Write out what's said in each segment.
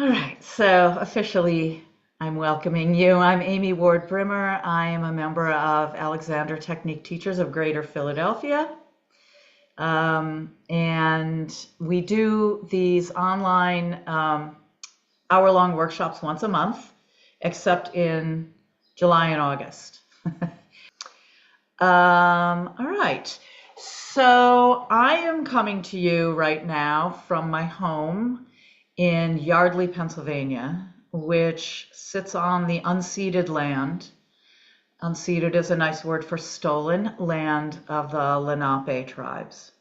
All right, so officially I'm welcoming you. I'm Amy Ward Brimmer. I am a member of Alexander Technique Teachers of Greater Philadelphia. And we do these online hour-long workshops once a month, except in July and August. All right, so I am coming to you right now from my home in Yardley, Pennsylvania, which sits on the unceded land. Unceded is a nice word for stolen land of the Lenape tribes.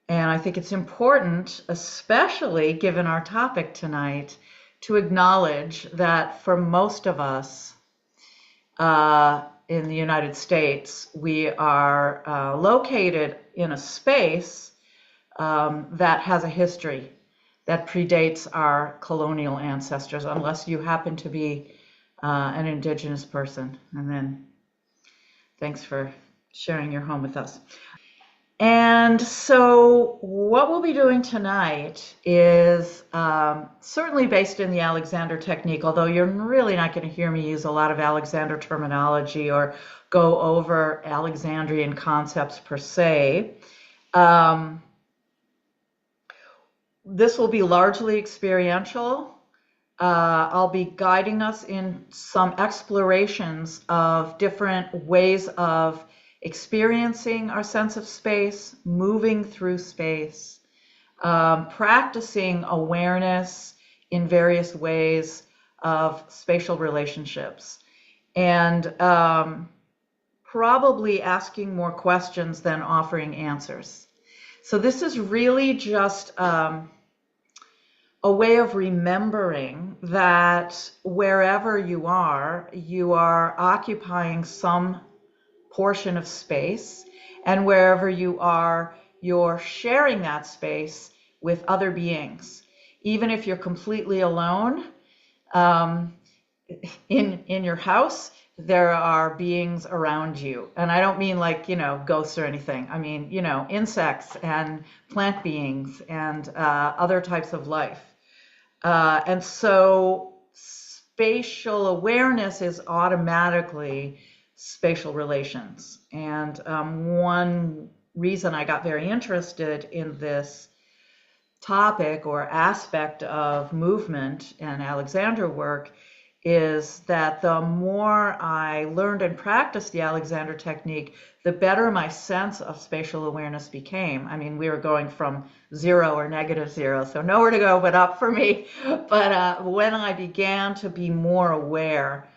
And I think it's important, especially given our topic tonight, to acknowledge that for most of us in the United States, we are located in a space that has a history that predates our colonial ancestors, unless you happen to be an indigenous person. And then thanks for sharing your home with us. And so what we'll be doing tonight is certainly based in the Alexander technique, although you're really not going to hear me use a lot of Alexander terminology or go over Alexandrian concepts per se. This will be largely experiential. I'll be guiding us in some explorations of different ways of experiencing our sense of space, moving through space, practicing awareness in various ways of spatial relationships, and probably asking more questions than offering answers. So this is really just a way of remembering that wherever you are occupying some portion of space, and wherever you are, you're sharing that space with other beings. Even if you're completely alone in your house, there are beings around you. And I don't mean like, ghosts or anything. I mean, insects and plant beings and other types of life. And so spatial awareness is automatically spatial relations. And one reason I got very interested in this topic or aspect of movement and Alexander work is that the more I learned and practiced the Alexander technique, the better my sense of spatial awareness became. I mean, we were going from 0 or -0, so nowhere to go but up for me. But when I began to be more aware,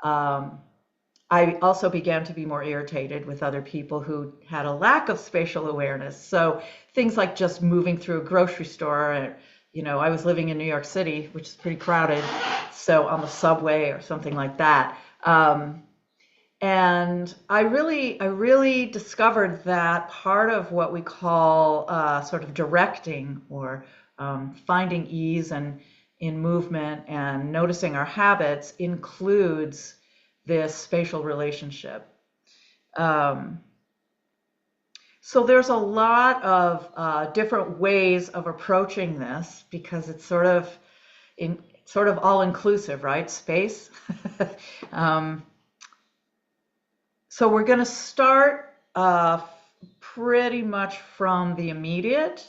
I also began to be more irritated with other people who had a lack of spatial awareness. So things like just moving through a grocery store, I was living in New York City, which is pretty crowded, so on the subway or something like that. And I really discovered that part of what we call sort of directing or finding ease in movement and noticing our habits includes this spatial relationship. So there's a lot of different ways of approaching this because it's sort of all-inclusive, right? Space. So we're going to start pretty much from the immediate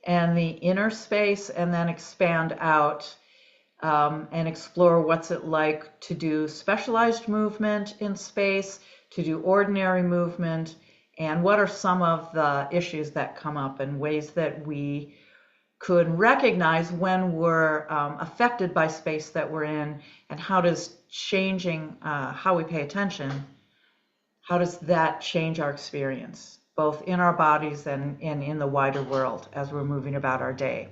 and the inner space, and then expand out and explore what's it like to do specialized movement in space, to do ordinary movement, and what are some of the issues that come up and ways that we could recognize when we're affected by space that we're in, and how does changing how we pay attention, how does that change our experience, both in our bodies and in the wider world as we're moving about our day.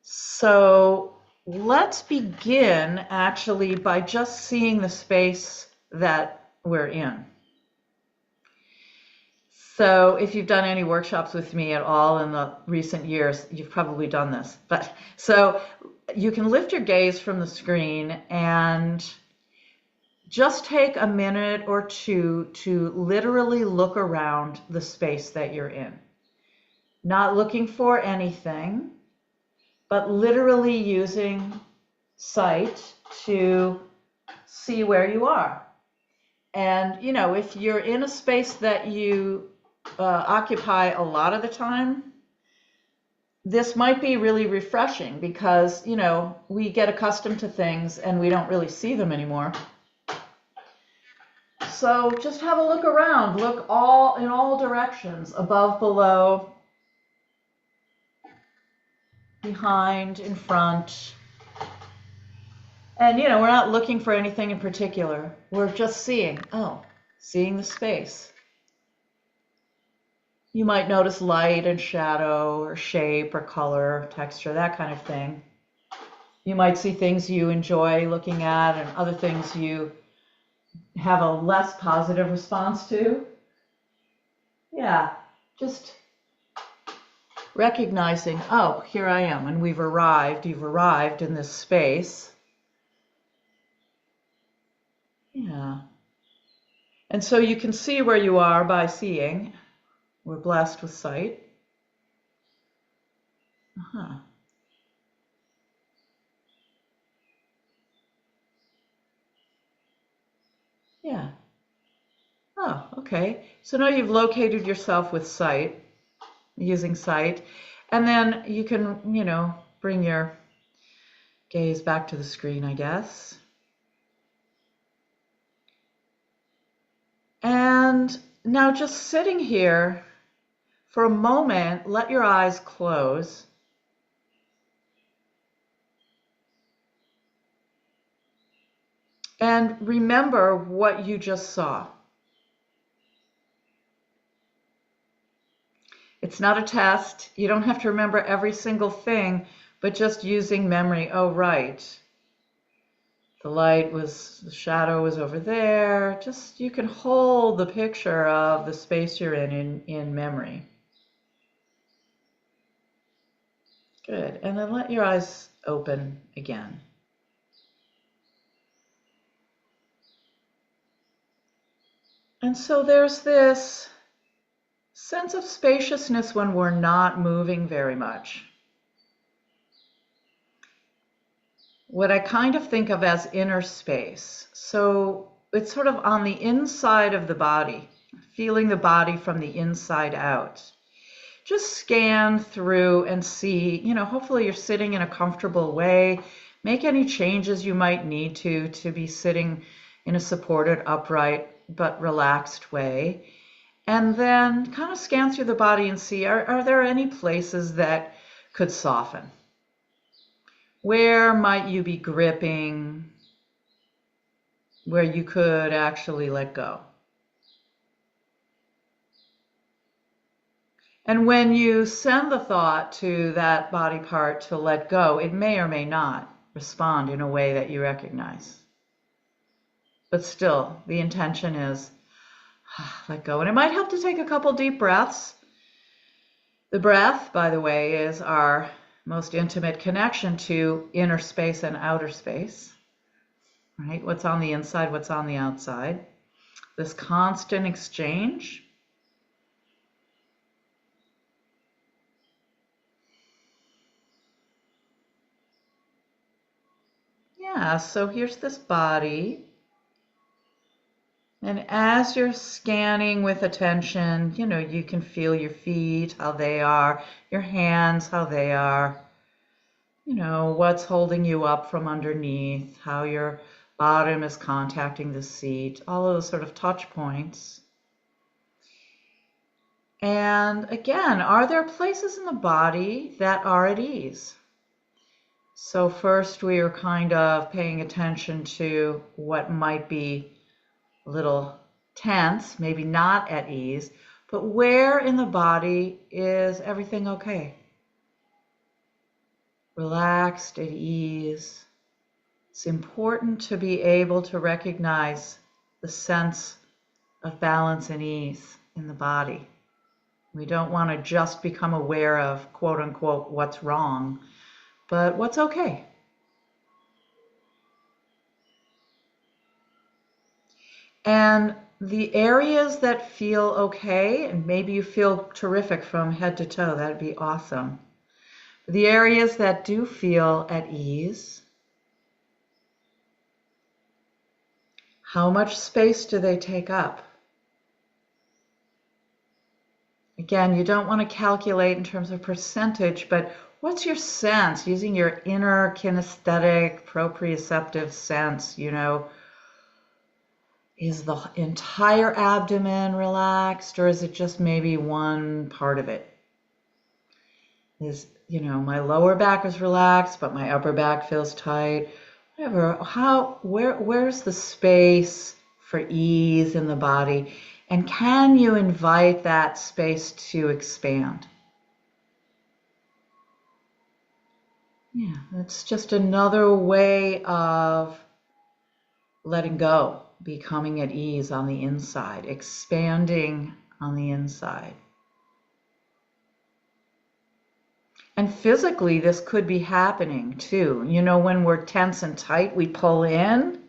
So let's begin actually by just seeing the space that we're in. So if you've done any workshops with me at all in the recent years, you've probably done this. But so you can lift your gaze from the screen and just take a minute or two to literally look around the space that you're in. Not looking for anything, but literally using sight to see where you are. And, you know, if you're in a space that you occupy a lot of the time, this might be really refreshing because, you know, we get accustomed to things and we don't really see them anymore. So just have a look around, look in all directions, above, below, behind, in front. And, you know, we're not looking for anything in particular. We're just seeing the space. You might notice light and shadow or shape or color, texture, that kind of thing. You might see things you enjoy looking at and other things you have a less positive response to. Yeah, just recognizing, oh, here I am, and you've arrived in this space. Yeah. And so you can see where you are by seeing. We're blessed with sight. Yeah. Oh, okay. So now you've located yourself with sight, using sight. And then you can, you know, bring your gaze back to the screen, I guess. And now just sitting here for a moment, let your eyes close. And remember what you just saw. It's not a test. You don't have to remember every single thing, but just using memory. Oh, right. The shadow was over there. Just, you can hold the picture of the space you're in memory. Good. And then let your eyes open again. And so there's this sense of spaciousness when we're not moving very much. What I kind of think of as inner space. So it's sort of on the inside of the body, feeling the body from the inside out. Just scan through and see, you know, hopefully you're sitting in a comfortable way. Make any changes you might need to be sitting in a supported, upright, but relaxed way. And then kind of scan through the body and see, are there any places that could soften? Where might you be gripping, where you could actually let go? And when you send the thought to that body part to let go, it may or may not respond in a way that you recognize. But still, the intention is let go. And it might help to take a couple deep breaths. The breath, by the way, is our most intimate connection to inner space and outer space, right? What's on the inside, what's on the outside. This constant exchange. Yeah, so here's this body. And as you're scanning with attention, you know, you can feel your feet, how they are, your hands, how they are, you know, what's holding you up from underneath, how your bottom is contacting the seat, all those sort of touch points. And again, are there places in the body that are at ease? So first we are kind of paying attention to what might be a little tense, maybe not at ease, but where in the body is everything okay? Relaxed, at ease. It's important to be able to recognize the sense of balance and ease in the body. We don't want to just become aware of, quote unquote, what's wrong, but what's okay. And the areas that feel okay, and maybe you feel terrific from head to toe, that'd be awesome. The areas that do feel at ease, how much space do they take up? Again, you don't want to calculate in terms of percentage, but what's your sense using your inner kinesthetic proprioceptive sense? Is the entire abdomen relaxed, or is it just maybe one part of it? Is, my lower back is relaxed, but my upper back feels tight. Whatever. Where's the space for ease in the body? And can you invite that space to expand? Yeah, it's just another way of letting go, becoming at ease on the inside, expanding on the inside. And physically, this could be happening too. When we're tense and tight, we pull in,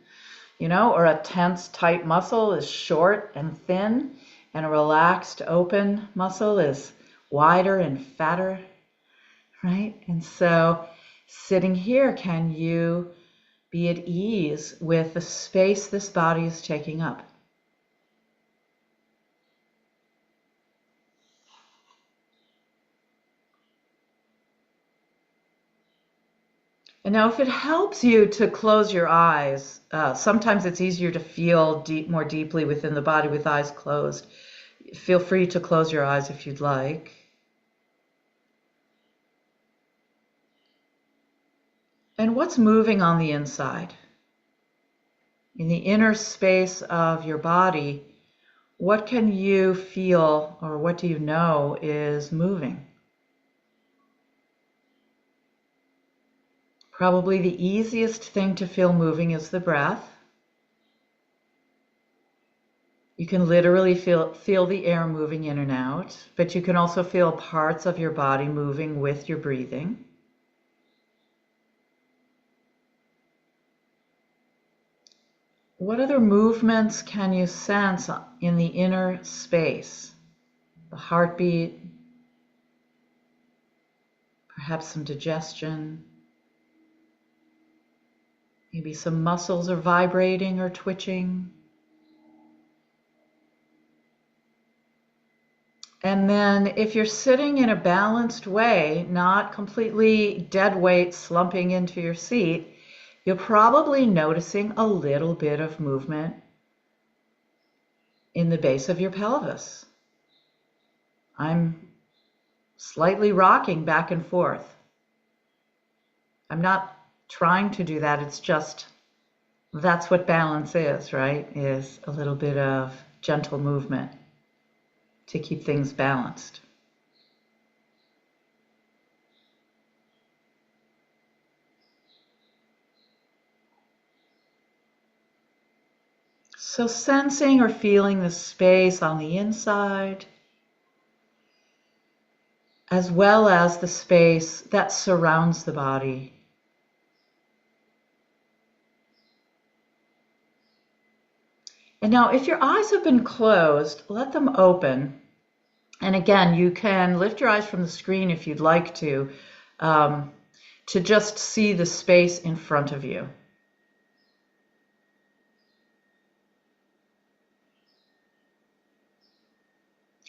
or a tense, tight muscle is short and thin, and a relaxed, open muscle is wider and fatter, right? And so sitting here, can you be at ease with the space this body is taking up? And now if it helps you to close your eyes, sometimes it's easier to feel more deeply within the body with eyes closed. Feel free to close your eyes if you'd like. And what's moving on the inside? In the inner space of your body, what can you feel, or what do you know is moving? Probably the easiest thing to feel moving is the breath. You can literally feel the air moving in and out, but you can also feel parts of your body moving with your breathing. What other movements can you sense in the inner space? The heartbeat, perhaps some digestion. Maybe some muscles are vibrating or twitching. And then if you're sitting in a balanced way, not completely dead weight slumping into your seat, you're probably noticing a little bit of movement in the base of your pelvis. I'm slightly rocking back and forth. I'm not trying to do that. It's just, that's what balance is, right? Is a little bit of gentle movement to keep things balanced. So sensing or feeling the space on the inside, as well as the space that surrounds the body. And now if your eyes have been closed, let them open. And again, you can lift your eyes from the screen if you'd like to just see the space in front of you.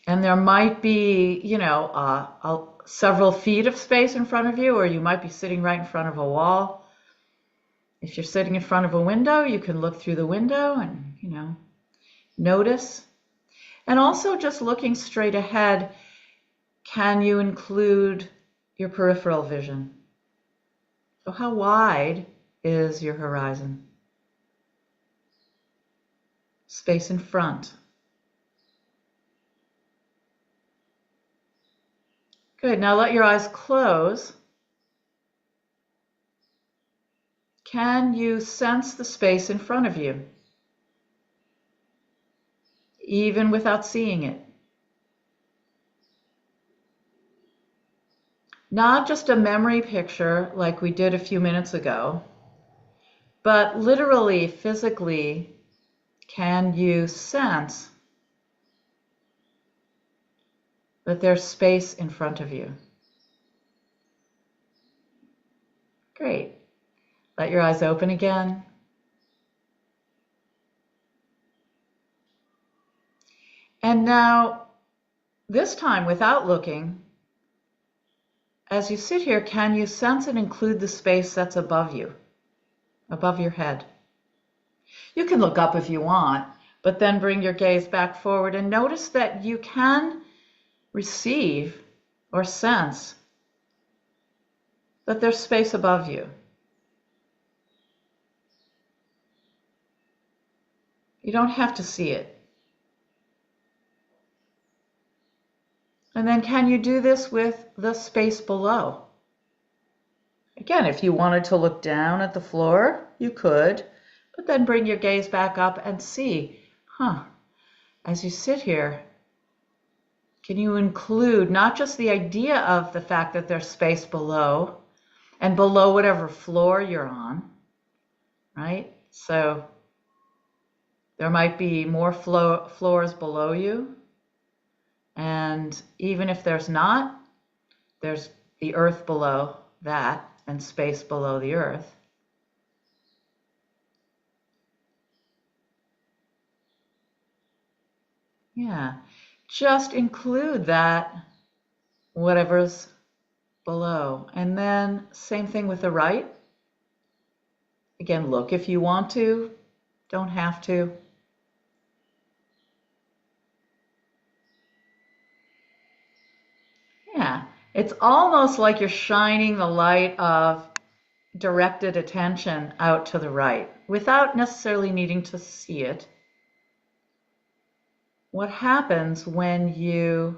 And there might be, several feet of space in front of you, or you might be sitting right in front of a wall. If you're sitting in front of a window, you can look through the window and, notice. And also just looking straight ahead, can you include your peripheral vision? So how wide is your horizon? Space in front. Good, now let your eyes close. Can you sense the space in front of you, even without seeing it? Not just a memory picture like we did a few minutes ago, but literally, physically, can you sense that there's space in front of you? Great. Let your eyes open again. And now, this time without looking, as you sit here, can you sense and include the space that's above you, above your head? You can look up if you want, but then bring your gaze back forward and notice that you can receive or sense that there's space above you. You don't have to see it. And then can you do this with the space below? Again, if you wanted to look down at the floor, you could, but then bring your gaze back up and see, as you sit here, can you include not just the idea of the fact that there's space below and below whatever floor you're on, right? So there might be more floors below you. And even if there's not, there's the earth below that and space below the earth. Yeah, just include that, whatever's below. And then same thing with the right. Again, look if you want to, don't have to. Yeah, it's almost like you're shining the light of directed attention out to the right without necessarily needing to see it. What happens when you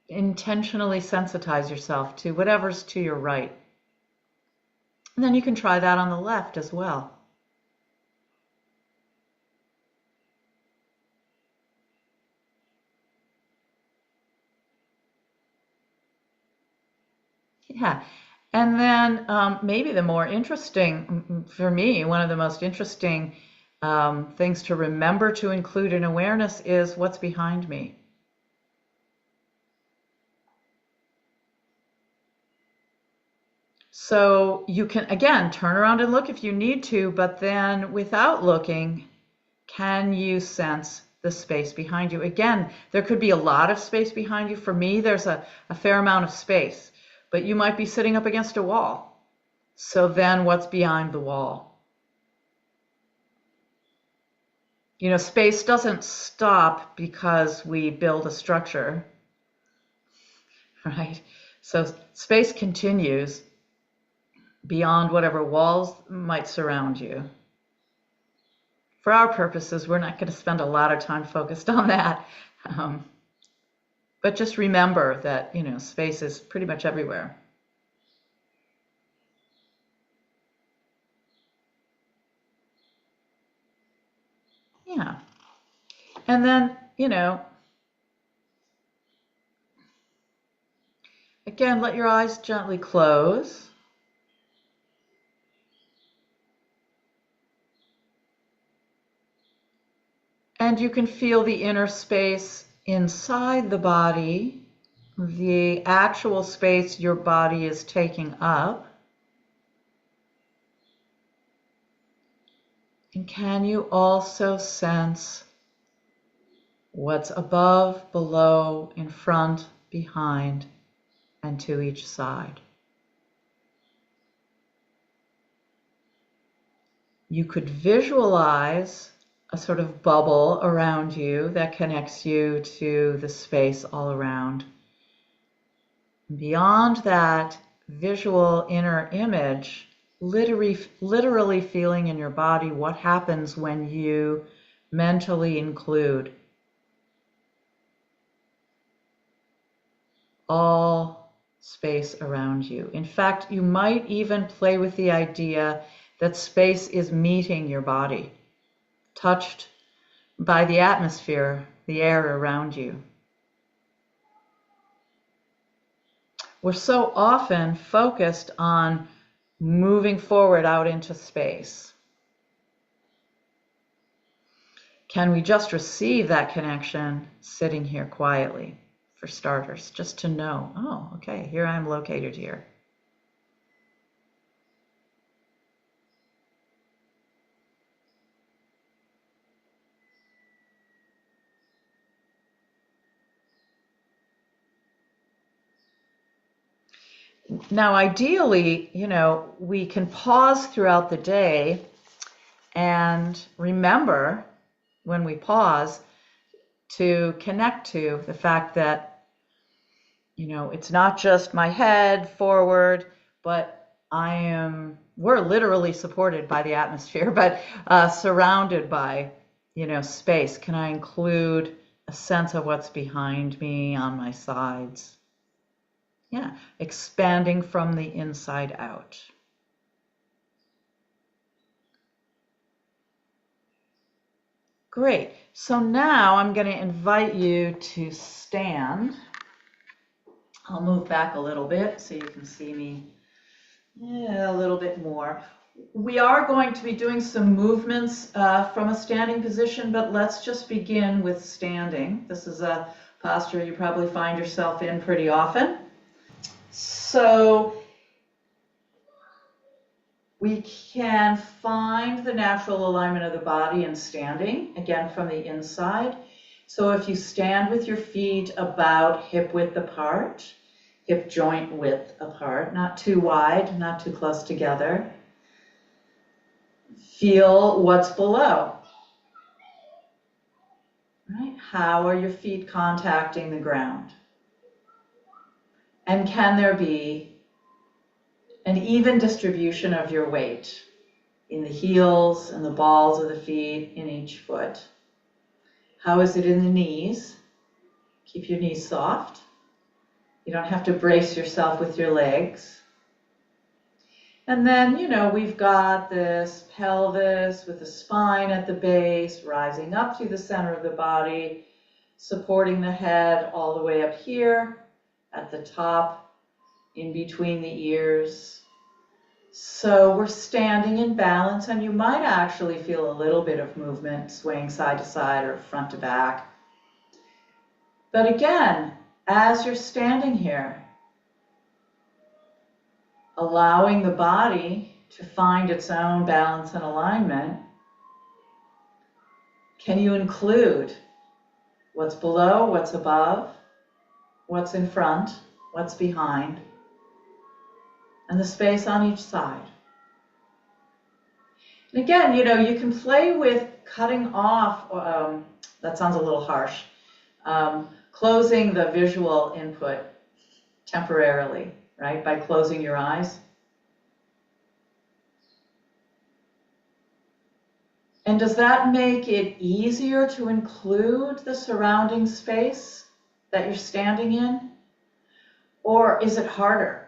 intentionally sensitize yourself to whatever's to your right? And then you can try that on the left as well. Yeah, and then maybe the more interesting, for me, one of the most interesting things to remember to include in awareness is what's behind me. So you can, again, turn around and look if you need to, but then without looking, can you sense the space behind you? Again, there could be a lot of space behind you. For me, there's a fair amount of space, but you might be sitting up against a wall. So then what's behind the wall? You know, space doesn't stop because we build a structure, right? So space continues beyond whatever walls might surround you. For our purposes, we're not going to spend a lot of time focused on that. But just remember that, you know, space is pretty much everywhere. Yeah. And then, you know, again, let your eyes gently close. And you can feel the inner space inside the body, the actual space your body is taking up. And can you also sense what's above, below, in front, behind, and to each side? You could visualize a sort of bubble around you that connects you to the space all around. Beyond that visual inner image, literally feeling in your body what happens when you mentally include all space around you. In fact, you might even play with the idea that space is meeting your body, touched by the atmosphere, the air around you. We're so often focused on moving forward out into space. Can we just receive that connection sitting here quietly, for starters, just to know, oh, okay, here I'm located here. Now, ideally, we can pause throughout the day and remember when we pause to connect to the fact that, it's not just my head forward, but we're literally supported by the atmosphere, but surrounded by, space. Can I include a sense of what's behind me on my sides? Yeah, expanding from the inside out. Great. So now I'm going to invite you to stand. I'll move back a little bit so you can see me a little bit more. We are going to be doing some movements from a standing position, but let's just begin with standing. This is a posture you probably find yourself in pretty often. So we can find the natural alignment of the body in standing, again from the inside. So if you stand with your feet about hip width apart, hip joint width apart, not too wide, not too close together. Feel what's below. Right? How are your feet contacting the ground? And can there be an even distribution of your weight in the heels and the balls of the feet in each foot? How is it in the knees? Keep your knees soft. You don't have to brace yourself with your legs. And then, we've got this pelvis with the spine at the base, rising up through the center of the body, supporting the head all the way up here at the top, in between the ears. So we're standing in balance, and you might actually feel a little bit of movement, swaying side to side or front to back. But again, as you're standing here, allowing the body to find its own balance and alignment, can you include what's below, what's above, what's in front, what's behind, and the space on each side? And again, you can play with cutting off, that sounds a little harsh, closing the visual input temporarily, right, by closing your eyes. And does that make it easier to include the surrounding space that you're standing in? Or is it harder?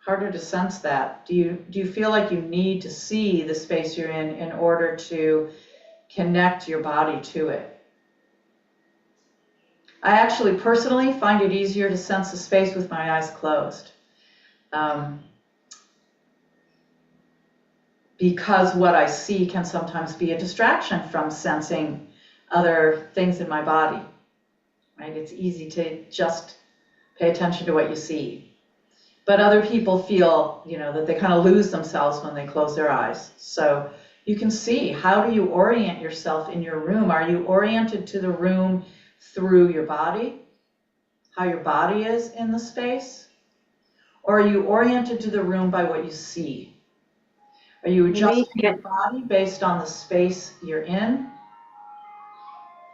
Harder to sense that? Do you feel like you need to see the space you're in order to connect your body to it? I actually personally find it easier to sense the space with my eyes closed. Because what I see can sometimes be a distraction from sensing other things in my body, right? It's easy to just pay attention to what you see. But other people feel, that they kind of lose themselves when they close their eyes. So you can see, how do you orient yourself in your room? Are you oriented to the room through your body? How your body is in the space? Or are you oriented to the room by what you see? Are you adjusting your body based on the space you're in,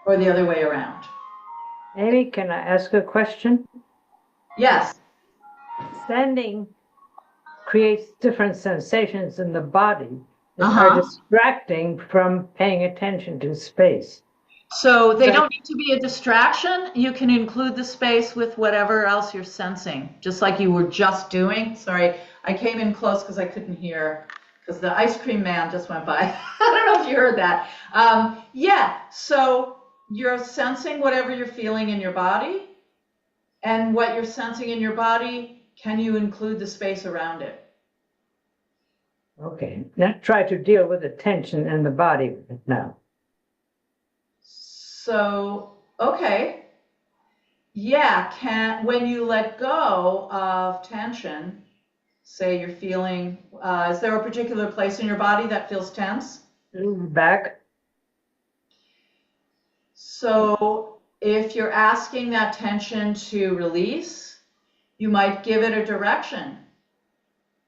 or the other way around? Amy, can I ask a question? Yes. Standing creates different sensations in the body that are distracting from paying attention to space. So they don't need to be a distraction. You can include the space with whatever else you're sensing, just like you were just doing. Sorry, I came in close because I couldn't hear, because the ice cream man just went by. I don't know if you heard that. Yeah, so you're sensing whatever you're feeling in your body, and what you're sensing in your body, can you include the space around it? Okay, now try to deal with the tension in the body now. So, okay. Yeah, when you let go of tension, say you're feeling, is there a particular place in your body that feels tense? Back. So if you're asking that tension to release, You might give it a direction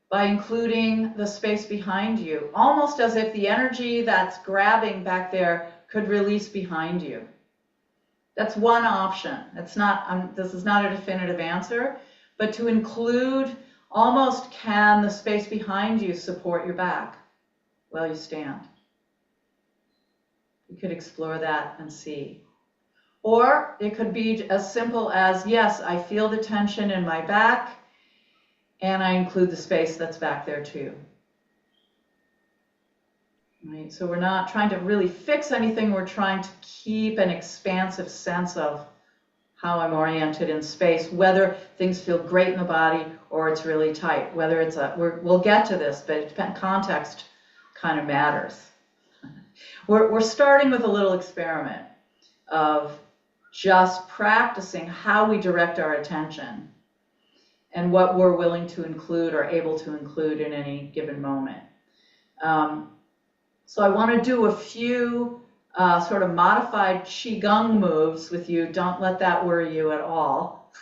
by including the space behind you, almost as if the energy that's grabbing back there could release behind you. That's one option. It's not, this is not a definitive answer, but to include almost, can the space behind you support your back while you stand? You could explore that and see. Or it could be as simple as, yes, I feel the tension in my back, and I include the space that's back there too. Right? So we're not trying to really fix anything. We're trying to keep an expansive sense of how I'm oriented in space, whether things feel great in the body or it's really tight, whether it's we'll get to this, but context kind of matters. We're starting with a little experiment of just practicing how we direct our attention and what we're willing to include or able to include in any given moment. So I want to do a few sort of modified Qigong moves with you. Don't let that worry you at all.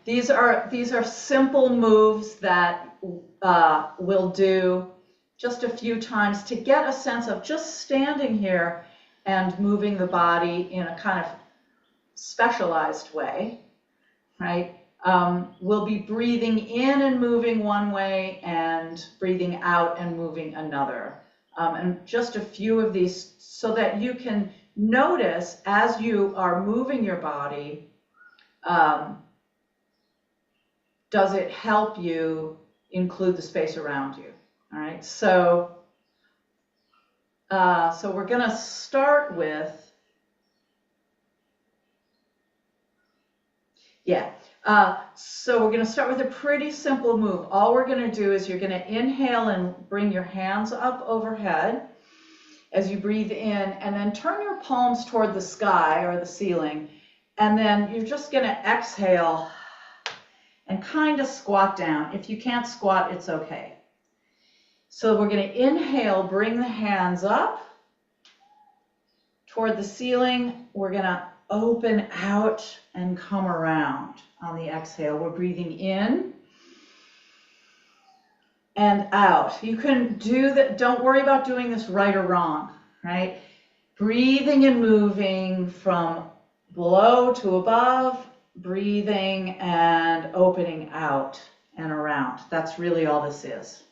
These are simple moves that we'll do just a few times to get a sense of just standing here and moving the body in a kind of specialized way, right? We'll be breathing in and moving one way and breathing out and moving another. And just a few of these so that you can notice as you are moving your body, does it help you include the space around you? All right, so we're going to start with, so we're going to start with a pretty simple move. All we're going to do is you're going to inhale and bring your hands up overhead as you breathe in, and then turn your palms toward the sky or the ceiling, and then you're just going to exhale and kind of squat down. If you can't squat, it's okay. So we're going to inhale, bring the hands up toward the ceiling. We're going to open out and come around on the exhale. We're breathing in and out. You can do that. Don't worry about doing this right or wrong, right? Breathing and moving from below to above, breathing and opening out and around. That's really all this is.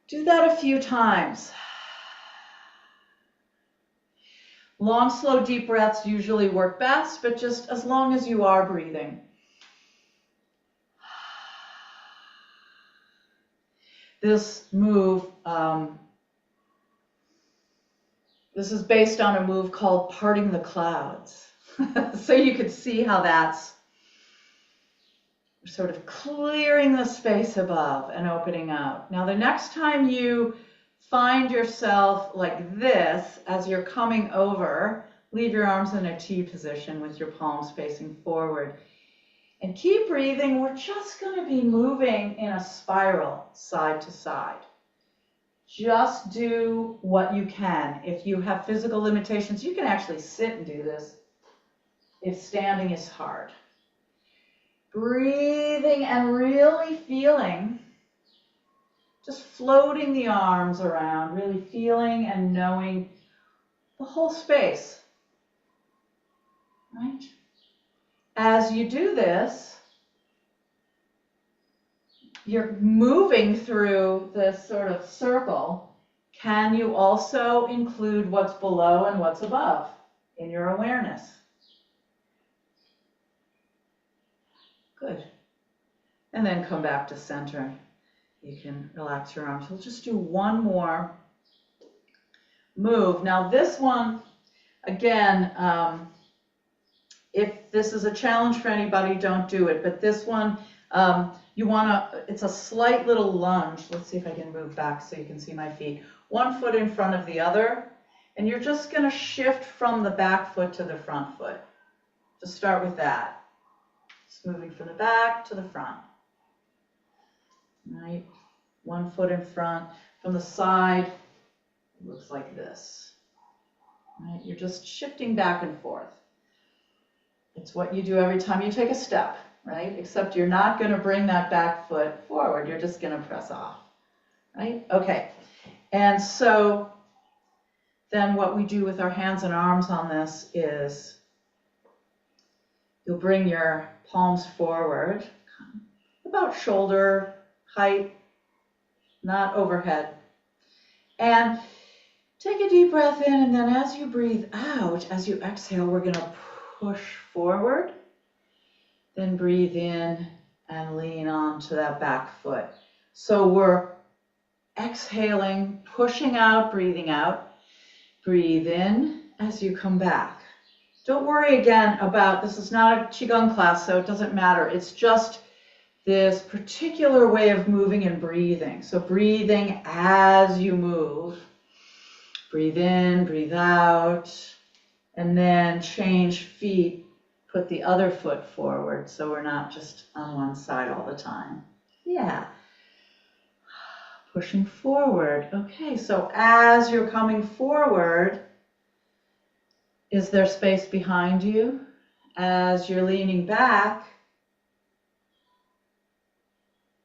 Do that a few times. Long, slow, deep breaths usually work best, but just as long as you are breathing. This move, this is based on a move called Parting the Clouds. So you could see how that's sort of clearing the space above and opening out. Now, the next time you find yourself like this, as you're coming over, leave your arms in a T position with your palms facing forward. And keep breathing. We're just going to be moving in a spiral, side to side. Just do what you can. If you have physical limitations, you can actually sit and do this if standing is hard. Breathing and really feeling, just floating the arms around, really feeling and knowing the whole space, right? As you do this, you're moving through this sort of circle. Can you also include what's below and what's above in your awareness? Good. And then come back to center. You can relax your arms. We'll just do one more move. Now this one, again, if this is a challenge for anybody, don't do it. But this one, you want to, it's a slight little lunge. Let's see if I can move back so you can see my feet. One foot in front of the other. And you're just going to shift from the back foot to the front foot. Just start with that. Just moving from the back to the front. Right? One foot in front. From the side, it looks like this. Right? You're just shifting back and forth. It's what you do every time you take a step, right? Except you're not going to bring that back foot forward. You're just going to press off, right? Okay. And so then what we do with our hands and arms on this is you'll bring your palms forward, about shoulder height, not overhead. And take a deep breath in, and then as you breathe out, as you exhale, we're going to push forward. Then breathe in and lean onto that back foot. So we're exhaling, pushing out, breathing out. Breathe in as you come back. Don't worry again about, this is not a Qigong class, so it doesn't matter. It's just this particular way of moving and breathing. So breathing as you move. Breathe in, breathe out, and then change feet. Put the other foot forward so we're not just on one side all the time. Yeah. Pushing forward. Okay, so as you're coming forward, is there space behind you? As you're leaning back,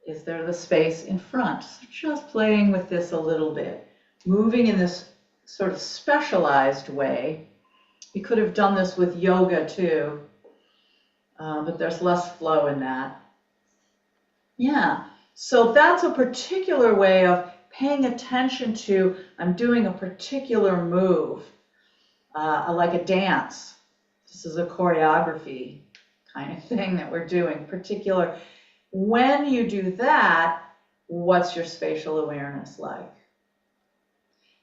is there the space in front? So just playing with this a little bit. Moving in this sort of specialized way. You could have done this with yoga too, but there's less flow in that. Yeah, so that's a particular way of paying attention to, I'm doing a particular move, like a dance. This is a choreography kind of thing that we're doing, particular. When you do that, what's your spatial awareness like?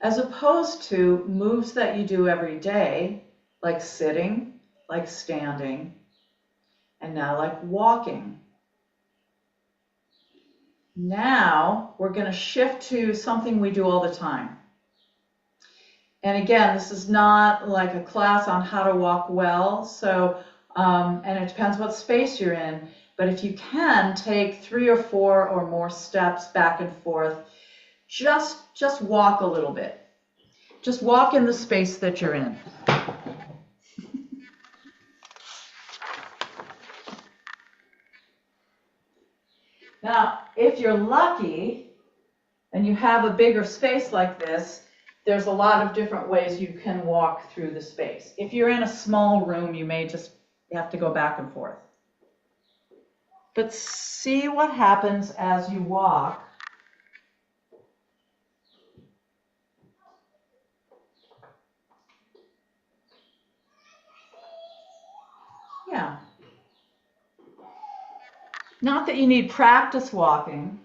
As opposed to moves that you do every day, like sitting, like standing, and now like walking. Now we're going to shift to something we do all the time. And again, this is not like a class on how to walk well. So, and it depends what space you're in. But if you can, take 3 or 4 or more steps back and forth. Just walk a little bit. Just walk in the space that you're in. Now, if you're lucky and you have a bigger space like this, there's a lot of different ways you can walk through the space. If you're in a small room, you may just have to go back and forth. But see what happens as you walk. Yeah. Not that you need practice walking,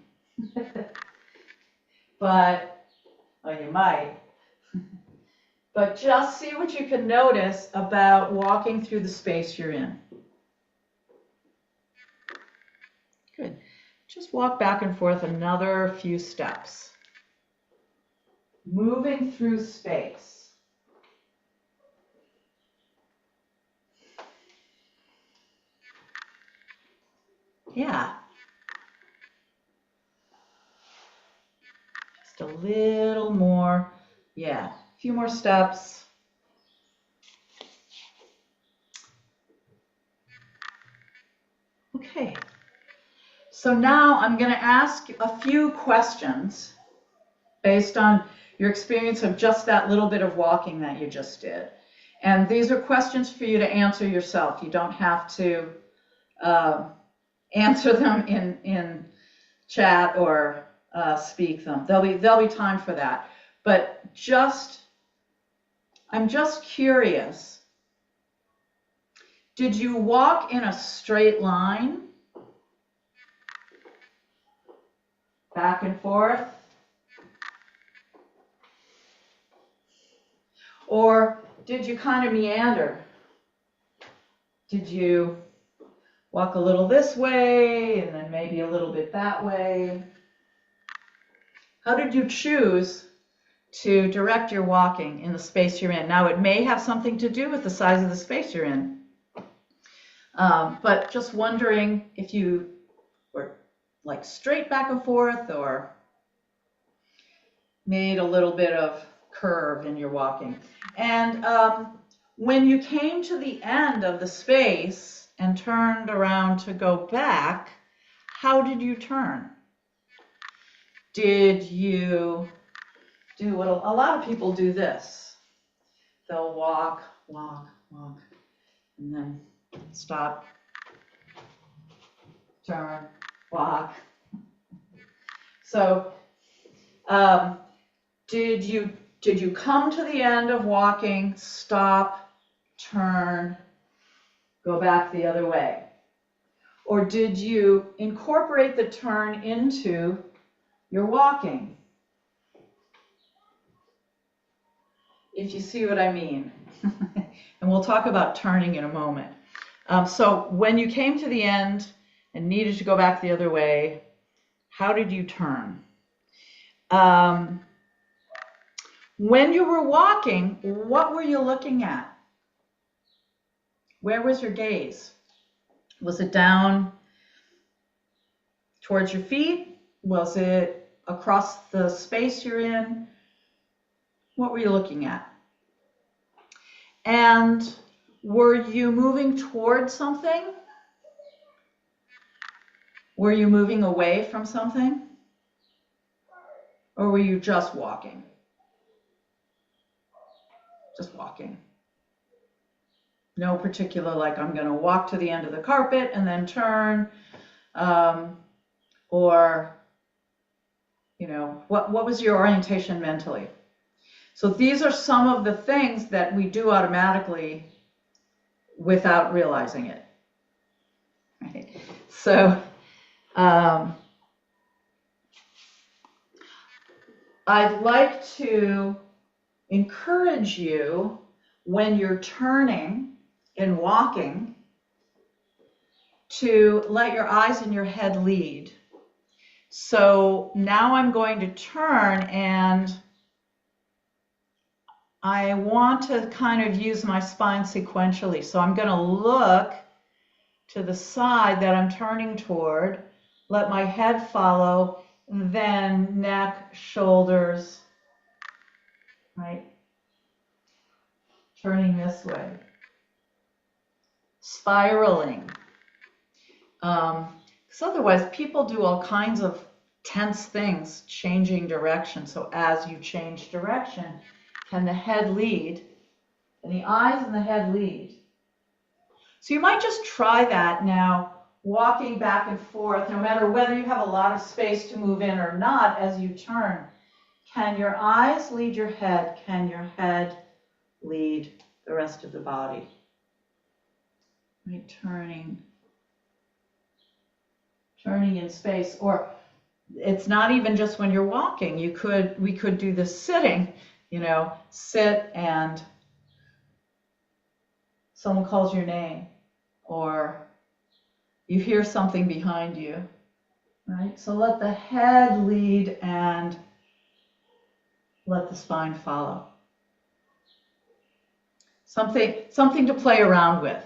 but, well, you might. But just see what you can notice about walking through the space you're in. Good. Just walk back and forth another few steps. Moving through space. Yeah. Just a little more. Yeah. A few more steps. Okay. So now I'm going to ask a few questions based on your experience of just that little bit of walking that you just did. And these are questions for you to answer yourself. You don't have to answer them in chat or speak them. There'll be time for that. But I'm just curious. Did you walk in a straight line? Back and forth? Or did you kind of meander? Did you walk a little this way and then maybe a little bit that way? How did you choose to direct your walking in the space you're in? Now, it may have something to do with the size of the space you're in. But just wondering if you were like straight back and forth or made a little bit of curve in your walking. And When you came to the end of the space and turned around to go back, how did you turn? Did you do what a lot of people do this? They'll walk, walk, walk, and then stop, turn, walk. So did you come to the end of walking, stop, turn, go back the other way? Or did you incorporate the turn into your walking? If you see what I mean. And we'll talk about turning in a moment. So when you came to the end and needed to go back the other way, how did you turn? When you were walking, what were you looking at? Where was your gaze? Was it down towards your feet? Was it across the space you're in? What were you looking at? And were you moving towards something? Were you moving away from something? Or were you just walking? Just walking. No particular, like, I'm going to walk to the end of the carpet and then turn, or, you know, what was your orientation mentally? So these are some of the things that we do automatically without realizing it. Right? So I'd like to encourage you, when you're turning and walking, to let your eyes and your head lead. So now I'm going to turn, and I want to kind of use my spine sequentially. So I'm going to look to the side that I'm turning toward, let my head follow, then neck, shoulders, right? Turning this way. Spiraling. Because otherwise people do all kinds of tense things, changing direction. So as you change direction, can the head lead? And the eyes and the head lead. So you might just try that now, walking back and forth, no matter whether you have a lot of space to move in or not as you turn. Can your eyes lead your head? Can your head lead the rest of the body? Right, turning in space. Or it's not even just when you're walking. We could do this sitting, you know, sit and someone calls your name, or you hear something behind you, right? So let the head lead and let the spine follow. Something to play around with.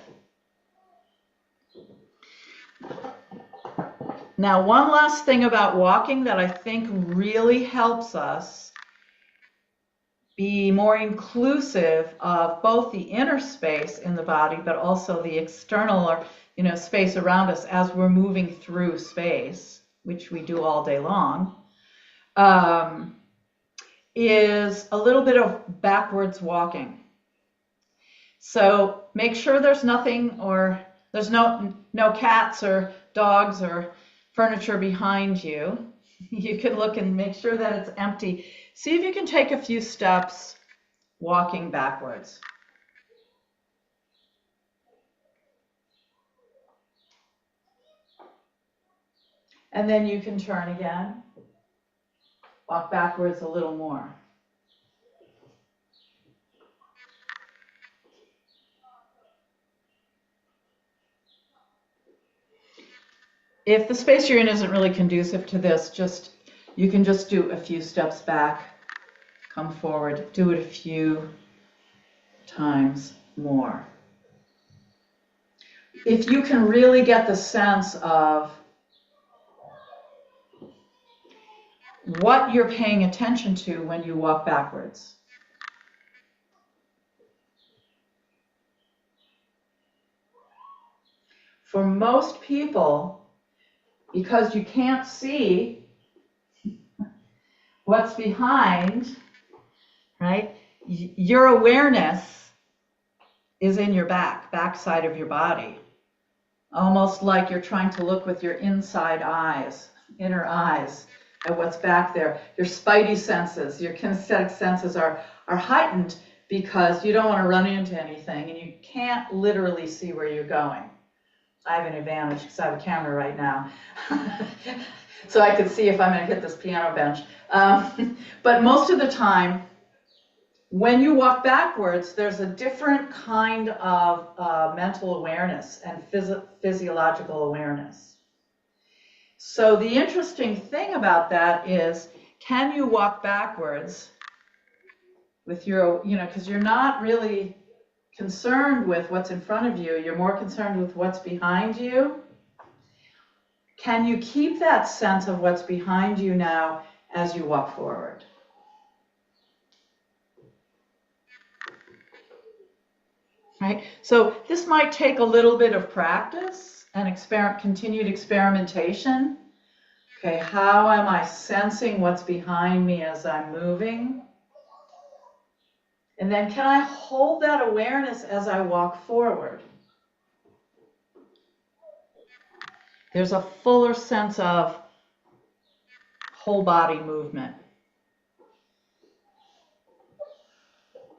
Now, one last thing about walking that I think really helps us be more inclusive of both the inner space in the body, but also the external, or, you know, space around us as we're moving through space, which we do all day long, is a little bit of backwards walking. So make sure there's nothing, or there's no cats or dogs or furniture behind you. You can look and make sure that it's empty. See if you can take a few steps walking backwards. And then you can turn again. Walk backwards a little more. If the space you're in isn't really conducive to this, you can just do a few steps back, come forward, do it a few times more. If you can really get the sense of what you're paying attention to when you walk backwards. for most people, because you can't see what's behind, right? Your awareness is in your back side of your body. Almost like you're trying to look with your inside eyes, inner eyes, at what's back there. Your spidey senses, your kinesthetic senses are heightened because you don't want to run into anything and you can't literally see where you're going. I have an advantage because I have a camera right now. So I can see if I'm going to hit this piano bench. But most of the time, when you walk backwards, there's a different kind of mental awareness and physiological awareness. So the interesting thing about that is, can you walk backwards with your, because you're not really concerned with what's in front of you, you're more concerned with what's behind you. Can you keep that sense of what's behind you now as you walk forward? Right? So this might take a little bit of practice and continued experimentation. Okay, how am I sensing what's behind me as I'm moving? And then can I hold that awareness as I walk forward? There's a fuller sense of whole body movement.